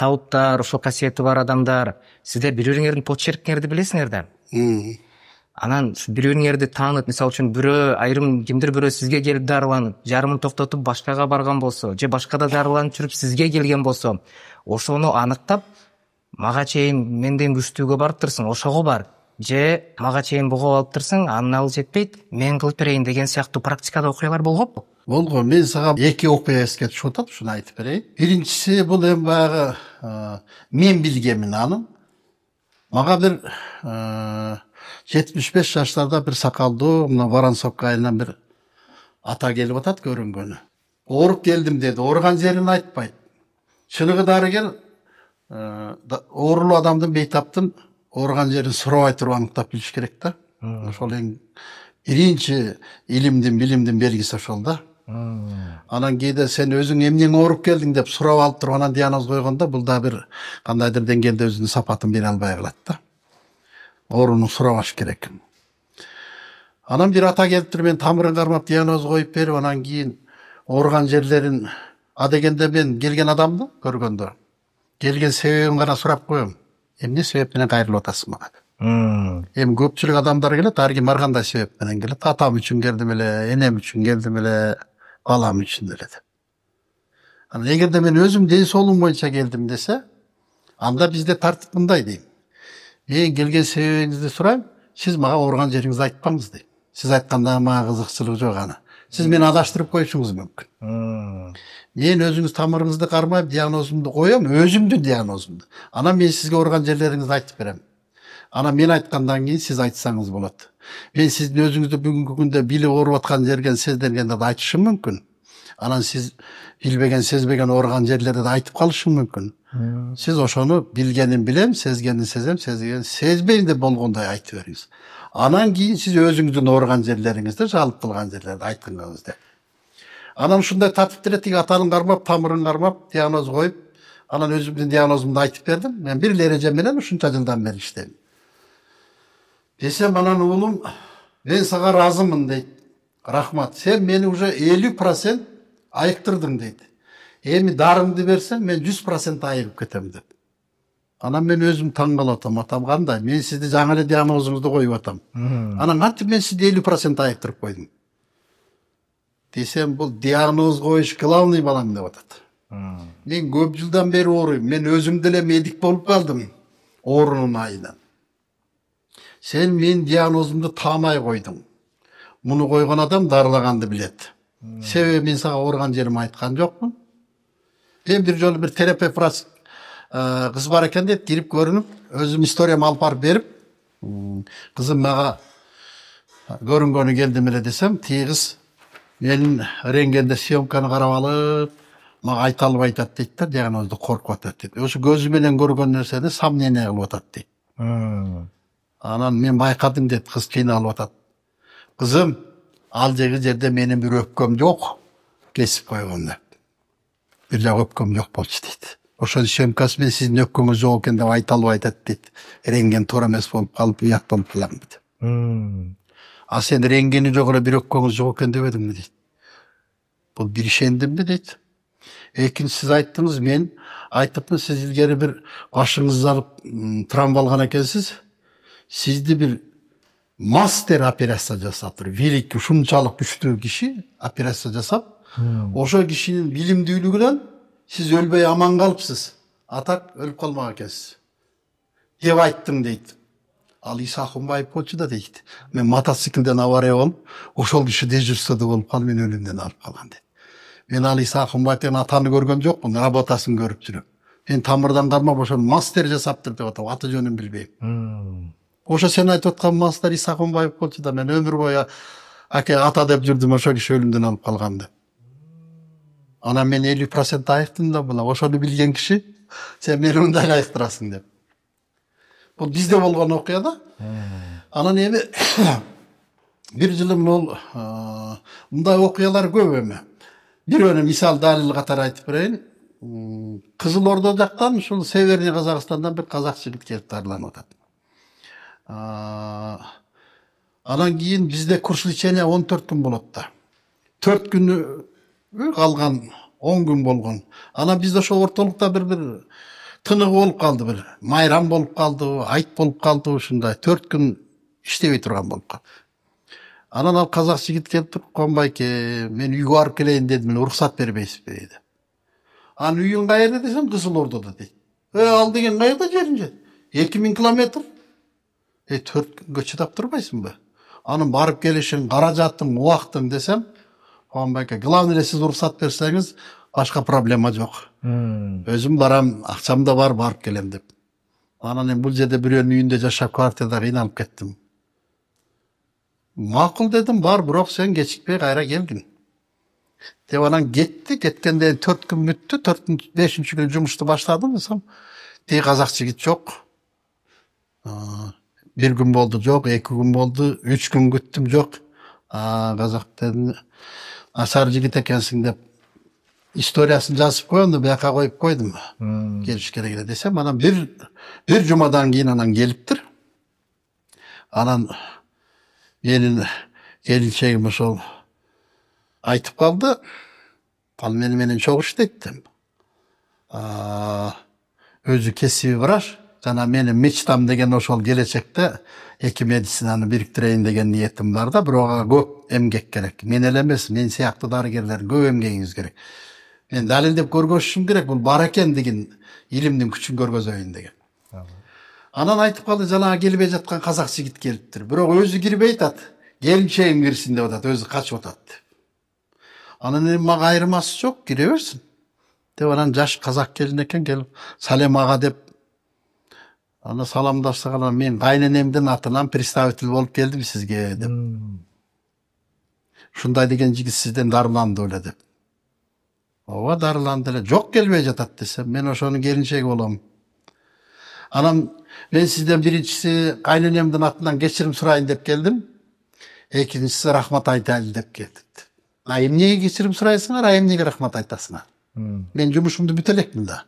тауттар, ошол касиети бар адамдар, сиздер бири бириңердин почеркиңерди билесиңер да. Анан бири бириңерди таанып, мисалы үчүн кимдир бирөө сизге келип дарыланып, жарымын токтотуп башкага барган болсо, же башкада дарыланып жүрүп сизге келген болсо, ошону аныктап, мага чейин менден күчтүүгө барыптырсың, ошого бар. Же мага чейин бугуп алыптырсың, анын алы жетпейт, мен кылып берейин деген сыяктуу практикада окуялар болгонбу? Болгон. Мен сага эки окуя эске түшүп атат, ушуну айтып берейин. Биринчиси бул эми баягы мен билгемин анын. Мага бир 75 жаштарда бир сакалдуу, мына Воронцовка айынан бир ата келип атат көрүнгөнү. Ооруп келдим деди, ооруган жерин айтпайт. Чыныгы дарыгер оорулуу адамдын бейтаптын ооруган жерин сурабай туруп аныктап билиш керек да. Ошол эң биринчи билимдин белгиси ошол да. Анан кээде сен өзүң эмнең ооруп келдиң деп сурап алып туруп анан диагноз койгондо бул да бир кандайдыр деңгээлде өзүнүн сапатын бере албай калат да. Ооруну сурабаш керек. Анан бир ата келип туруп мен тамырын кармап диагноз коюп берип, анан кийин ооруган жерлерин дегенде мен келген адамды көргөндө келген себебин гана сурап коем. Эмне себеп менен кайрылып атасың мага? Эми көпчүлүк адамдар келет, ар ким ар кандай себеп менен келет. Атам үчүн келдим эле, энем үчүн келдим эле, балам үчүн эле деп. Анан эгерде мен өзүм ден соолугум боюнча келдим десе, анда бизде тартип мындай дейм. Мен келген себебиңизди сурайм, сиз мага ооруган жериңизди айтпаңыз дейм. Сиз айтканда мага кызыкчылык жок аны. Сиз мени адаштырып коюшуңуз мүмкүн. Мен өзүңүз тамырыңызды кармап диагнозумду коем, өзүмдүн диагнозумду. Анан мен сизге ооруган жерлериңизди айтып берем. Анан мен айткандан кийин сиз айтсаңыз болот. Мен сиздин өзүңүздү бүгүнкү күндө билип ооруп аткан жерген сездергендерди айтышым мүмкүн. Анан сиз билбеген, сезбеген ооруган жерлерди айтып калышым мүмкүн. Сиз ошону билгенин билем, сезгенин сезем, сезгенин сезбейм деп болгондой айтып бериңиз. Анан кийин сиз өзүңүздүн ооруган жерлериңизди, жалып кылган жерлерди айткыңыз деп. Анан ушундай тартипте эле тиги атанын кармап, тамырын кармап, диагноз коюп, анан өзүмдүн диагнозумду айтып бердим. Мен бир эреже менен ушунча жылдан бери иштейм. Десем анан уулум, мен сага ыраазымын дейт. Рахмат, сен мени уже 50% айыктырдың дейт. Эми дарыңды берсең, мен 100% айыгып кетем деп. Анан мен өзүм таң калып атам. Атам кандай? Мен сизди жаңы эле диагнозуңузду коюп атам. Анан кантип мен сизди 50% айыктырып койдум? Десем, бул диагноз коюш главный балам деп атат. Мен көп жылдан бери ооруйм. Мен өзүм деле медик болуп калдым оорунун айынан. Сен мен диагнозумду таамай койдуң. Муну койгон адам дарылаганды билет. Себеби мен сага ооруган жеримди айткан жокмун. Мен бир жолу бир терапевт врач кыз бар экен дейт, кирип көрүнүп, өзүм историямды алып барып берип, кызым мага көрүнгөнү келдим эле десем, тиги кыз менин рентгенде съемканы карап алып, мага айта албай атат дейт да, диагнозду коркуп атат дейт. Ошо көзү менен көргөн нерсени сомнение кылып атат дейт. Анан мен байкадым дейт, кыз кыйналып атат. Кызым, ал жерде менин бир өпкөм жок, кесип койгон деп. Бир жак өпкөм жок болчу дейт. Ошонун съемкасы менен сиздин өпкөңүз жок экен деп айта албай атат дейт. Рентген туура эмес болуп калып, уят болуп калам дейт. А сен рентгени жок эле бир өпкөңүз жок экен дебедиңби дейт. Бул бир ишендимби дейт. Экинчи сиз айттыңыз, мен айтыпмын, сиз илгери бир башыңызды алып травма алган экенсиз. Сизди бир мастер операция жасаптыр. Великий, ушунчалык күчтүү киши операция жасап, ошо кишинин билимдүүлүгүнөн сиз өлбөй аман калыпсыз. Атак өлүп калмак экенсиз. Деп айттым дейт. Ал Иса Акунбаев болчу да дейт. Мен мотоциклден авария болуп, ошол киши дежурствода болуп калып, мен өлүмдөн алып калган дейт. Мен ал Иса Акунбаев деген атаны көргөн жокмун, работасын көрүп жүрөм. Мен тамырдан кармап ошону мастер жасаптыр деп атам, аты жөнүн билбейм. Ошо сен айтып аткан мастер Иса Акунбаев болчу да, мен өмүр бою аке ата деп жүрдүм, ошо киши өлүмдөн алып калган деп. Анан мен 50% айыктым да, була ошону билген киши, сен мени мындай айыктырасың деп. Бул бизде болгон окуя да. Анан эми бир жылы бул мындай окуялар көп эми. Бирөөнү мисал далил катары айтып берейин. Кызыл Ордо жактан, ушул Северный Казакстандан бир казак жигит келип дарыланып атат. Анан кийин бизде курс лечения 14 күн болот да. 4 күнү калган 10 күн болгон. Анан бизде ошол ортолукта бир тынык болуп калды, бир майрам болуп калды, айт болуп калды, ушундай 4 күн иштебей турган болуп калды. Анан ал казак жигит келип туруп, "Конбайке, мен үйгө барып келейин дедим, уруксат бербейсизби?" дейт. "Анын үйүң каерде?" десем, "Кызыл Ордодо" дейт. Ал деген каякта жеринже? 2000 километр. 4 күнгө чыдап турбайсыңбы? Анын барып келишин, каражатың, убактың десем, "Конбайке, главный эле сиз уруксат берсеңиз, башка проблема жок. Өзүм барам, акчам да бар, барып келем" деп. Анан мен бул жерде бирөөнүн үйүндө жашап, квартирада кыйналып кеттим. "Макул" дедим, "бар, бирок сен кечикпей кайра келгин" деп. Анан кетти. Кеткенде 4 күн бүттү. 5-нчи күнү жумушту баштадым десем, тиги казак жигит жок. 1 күн болду, жок. 2 күн болду, 3 күн күттүм, жок. Казак дедим, "Начар жигит экенсиң" деп историясын жазып коем да бияка коюп койдум. Келиш керек эле десем, анан бир жумадан кийин анан келиптир. Анан менин келинчегим ошол айтып калды. Ал мени менен чогуу иштейт деп. Өзү кесиби врач. Жана менин мечтам деген ошол келечекте эки медицинаны бириктирейин деген ниетим бар да, бирок ага көп эмгек керек. Мен эле эмес, мен сыяктуу дарыгерлер көп эмгегиңиз керек. Мен далилдеп көргөзүшүм керек, бул бар экен деген илимдин күчүн көргөзөйүн деген. Анан айтып калды, жанагы келбей жаткан казак жигит келиптир. Бирок өзү кирбей атат. Келинчегим кирсин деп атат, өзү качып атат. Анан эми мага айырмасы жок, кире берсин деп. Анан жаш казак келин экен, келип, "Салем ага" деп. Аны саламдашсак, анан мен кайненемдин атынан представитель болуп келдим сизге деп. "Ушундай деген жигит сизден дарыланды эле" деп. "Ооба, дарыланды эле. Жок, келбей жатат" десем, "Мен ошонун келинчеги болом. Анан мен сизден биринчиси кайненемдин атынан кечирим сурайын деп келдим. Экинчиси рахмат айтайлы деп келдим." Эмнеге кечирим сурайсыңар, эмнеге рахмат айтасыңар? Мен жумушумду бүтө элекмин да.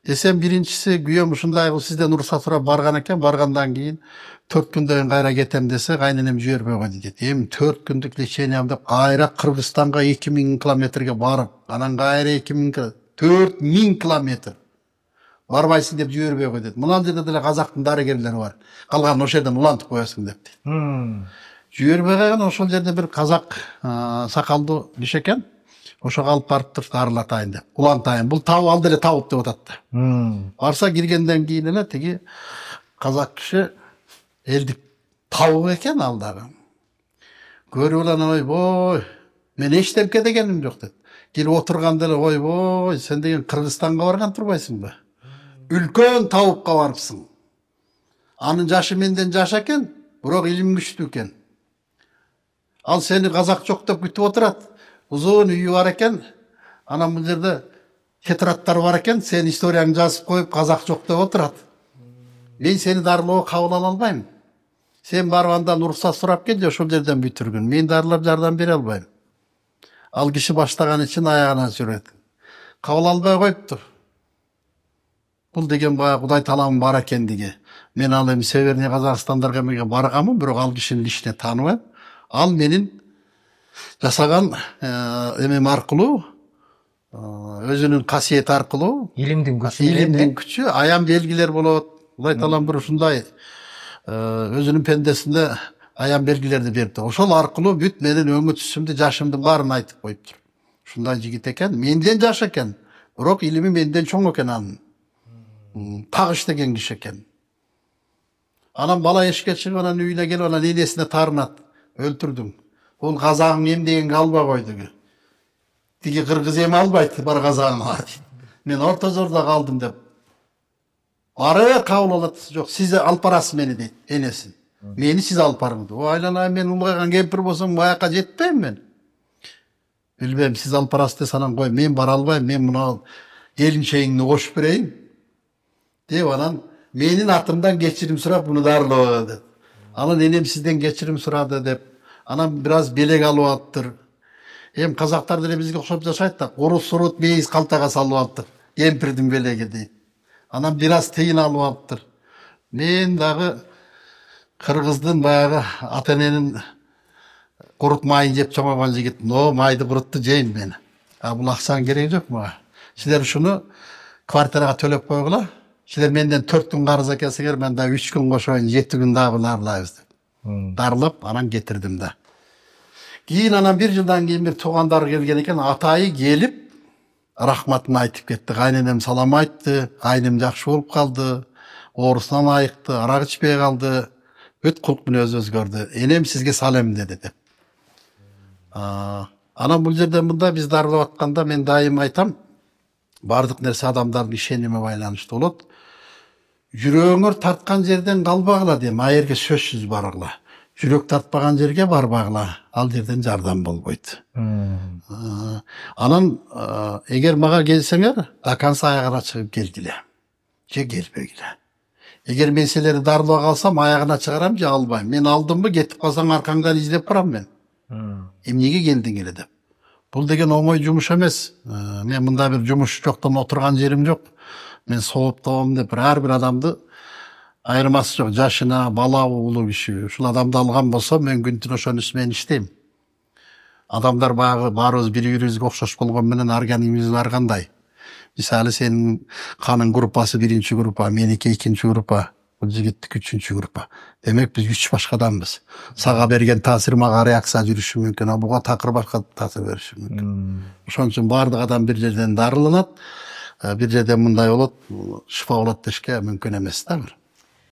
Десем, биринчиси күйөөм ушундай сизден уруксат сурап барган экен, баргандан кийин 4 күндөн кийин кайра кетем десе, кайненем жибербей койду дейт. Эми 4 күндүк лечениям деп кайра Кыргызстанга 2000 километрге барып, анан кайра 4000 километр барбайсың деп жибербей кой дейт. Мына жерде деле казактын дарыгерлери бар. Калганын ошол жерден улантып коесуң деп дейт. Жибербей койгон, ошол жерде бир казак сакалдуу киши экен. Ошого алып барыптыр, дарылатайын деп. Улантайын. Бул табып ал деле табып деп атат да. Барса киргенден кийин эле тиги казак киши элдик табып экен ал дагы. Көрүп эле, "Ойбой, мен эчтемке дегеним жок" деп. Келип отурганда эле, "Ойбой, сен деген Кыргызстанга барган турбайсыңбы? Үлкөн табыпка барыпсың. Анын жашы менден жаш экен, бирок илим күчтүү экен. Ал сени казак жок деп күтүп отурат. Узун үйү бар экен. Анан бул жерде тетрадтар бар экен, сен историяңды жазып коюп, казак жок деп отурат. Мен сени дарылоого кабыл ала албайм. Сен барып андан уруксат сурап кел, ошол жерден бүтүргүн. Мен дарылап жардам бере албайм." Ал киши баштаган ишин аягына жүрөт. Кабыл албай коюптур. Бул деген баягы Кудай таламын бар экендиги. Мен ал эми Северный Казакстандарга эмеге барганмын, бирок ал кишинин ишине тааныбайм. Ал менин жасаган эмем аркылуу, өзүнүн касиети аркылуу, илимдин күчү, аян белгилер болот. Кудай таалам бир ушундай өзүнүн пендесинде аян белгилерди берди. Ошол аркылуу бүт менин өңү түсүмдү, жашымдын баарын айтып коюптур. Ушундай жигит экен, менден жаш экен, бирок илими менден чоң экен анын. Так иштеген киши экен. Анан бала эшикке чыгып, анан үйүнө келип, анан энесине таарынат. "Өлтүрдүң. Бул казагың эмдегенге албай койду. Тиги кыргыз эми албайт, бар казагыңа" дейт. "Мен орто жолдо калдым" деп. "Ары кабыл алат жок, сиз алып барасыз мени" дейт энесин. "Мени сиз алып барыңыз." "Айланайын, мен улгайган кемпир болсом, баяка жетпейм мен." "Билбейм, сиз алып барасыз десе, анан кой, мен бара албайм, мен мына келинчегиңди кошуп берейин" деп. Анан менин атымдан кечирим сурап, буну дарылоо деп. Анан энем сизден кечирим сурады деп. Анан бир аз белек алып алыптыр. Эми казактар деле бизге окшоп жашайт да, урус мейиз калтага салып алыптыр. Кемпирдин белеги дейт. Анан бир аз тыйын алып алыптыр. Мен дагы кыргыздын баягы ата эненин курут майын жеп чоңойгон жигит. "Но, майды курутту жейм мен. Бул акчанын кереги жок мага. Силер ушуну kvartirага төлөp койгула. Силер менден 4 күн карыз экенсиңер, мен да 3 күн кошоюн, 7 күн дагы дарылайбыз деп. Дарылап, анан кетирдим да. Кийин анан 1 жылдан кийин бир туугандары келген экен, атайы келип рахматын айтып кетти. Кайненем салам айтты, айнем жакшы болуп калды, оорусунан айыкты, арак ичпей калды, бүт кулк мүнөзү өзгөрдү. Энем сизге салем деди деп. Анан бул жерден мында биз дарылап атканда мен дайым айтам, бардык нерсе адамдардын ишениме байланыштуу болот. Жүрөгүңөр тарткан жерден калбагыла дейм, а жерге сөзсүз баргыла. Жүрөк тартпаган жерге барбагыла, ал жерден жардам болбойт. Анан эгер мага келсеңер, до конца аягына чыгып келгиле. Же келбегиле. Эгер мен силерди дарылап калсам, аягына чыгарам же албайм. Мен алдымбы, кетип калсаң аркаңдан издеп барам мен. Эмнеге келдиң эле деп. Бул деген оңой жумуш эмес. Мен мында бир жумуш жоктон отурган жерим жок. Мен сооптоом деп ар бир адамды айырмасы жок, жашына, бала уулу киши. Ушул адамды алган болсом, мен күн-түн ошонун менен иштейм. Адамдар баягы баарыбыз бири-бирибизге окшош болгон менен организмибиз ар кандай. Мисалы сенин канын группасы 1-чи группа, меники 2-чи группа, бул жигиттики 3-чү группа. Демек биз 3 башка адамбыз. Сага берген таасир мага реакция жүрүшү мүмкүн, а буга такыр башка таасир бериши мүмкүн. Ошон үчүн бардык адам бир жерден дарыланат, бир жерден мындай болот, шифа болот дешке мүмкүн эмес да.